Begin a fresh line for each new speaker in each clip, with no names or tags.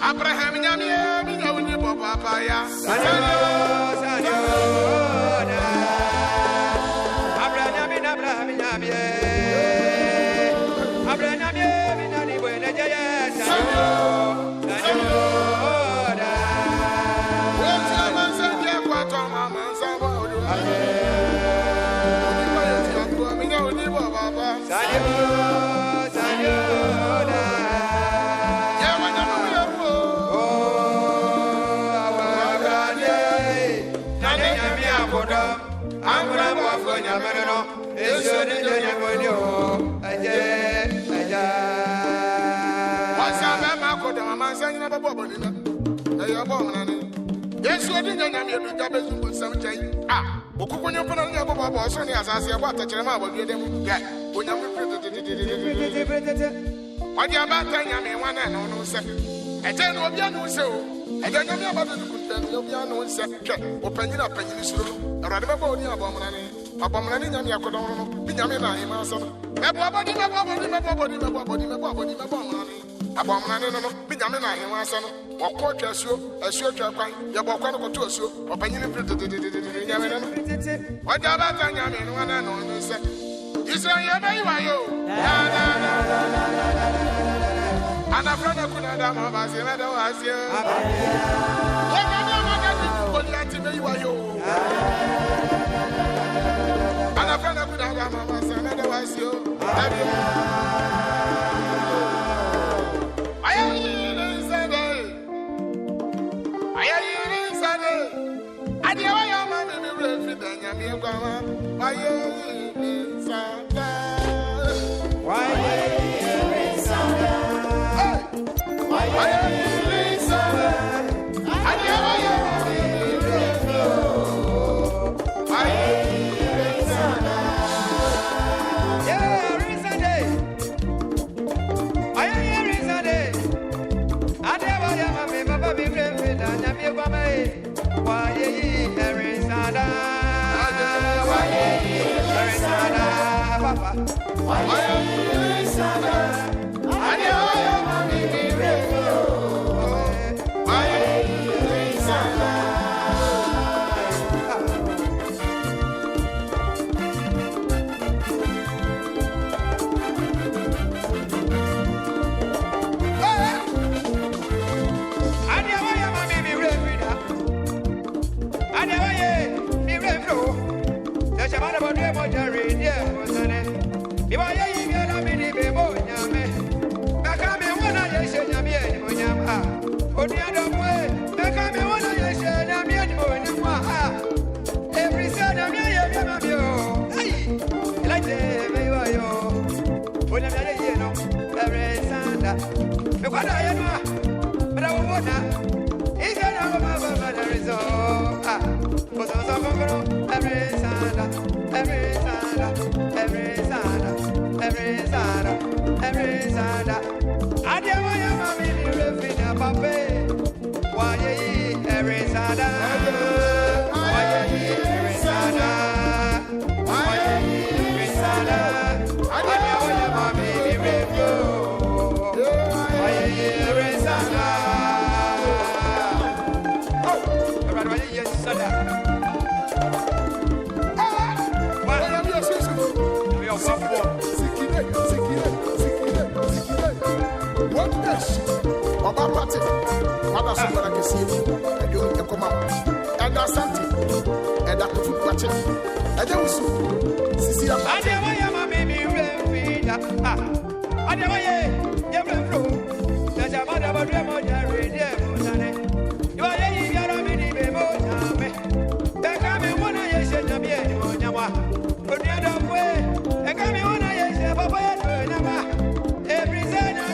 Abraham Yamia, Minya, Papa, yes, you didn't have your double with some change. Ah, when you put on your Bob, Sonny, as I say about the Chama, will get them. Yeah, when I'm what you about Tanya, one and no second. I tell you, you know so. I don't know about the piano second. Open it up and you slow. I rather about the abomination, I could only be Yamina, my son. My body, Abomana, Benjamin, my son, or court a short quine, your Bocano to us, or Penny. What about Yamin, one and only said, Israel, and a friend of Kunadama was the matter was here. And a friend of Kunadama was the matter was you. Why Oba party, mother somebody can see you, and you can come out. And that's something, and that food watching. And then we see, I never am a baby, I never am through. There's a mother of a you are a mini baby. There can be one I said to me, but the other way, there can be one I said, Papa, every Sunday.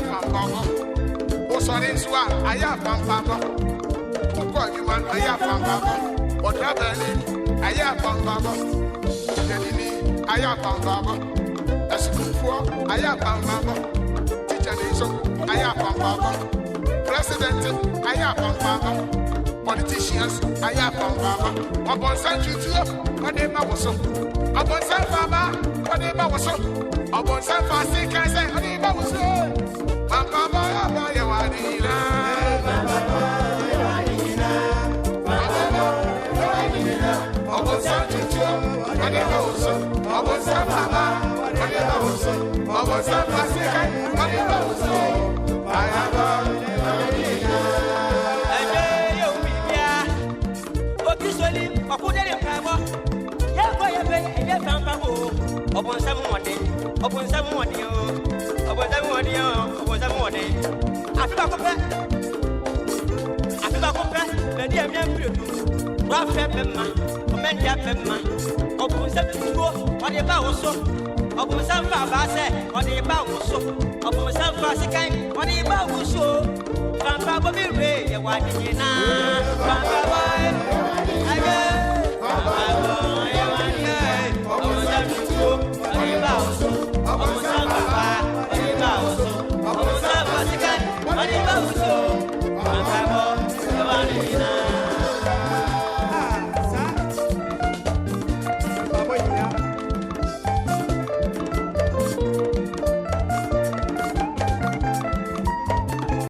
Ayafam, O sorry, Swa, Ayafam Papa. What you want, Ayafam Papa. What happened? Ayafam Papa. Ayafam Papa. As good for Ayafam Papa. Teacher Nation, Ayafam Papa. President, Ayafam Papa. Politicians, Ayafam Papa. Upon Sanchitio, whatever was so. Upon San Papa, whatever was so. Upon San Francisco, I say, whatever was so. Papa, you are the Upon Sanchitio, whatever was so. Upon San Papa, whatever was so. Upon San Francisco, whatever was so. Upon someone, upon someone, upon someone, after the dear man, Rafa Pemma, Commander Pemma, upon some what about so, upon some Baba, what about so, upon some Fasican, what about so, Papa Bobby Ray, what did you know? Papa, What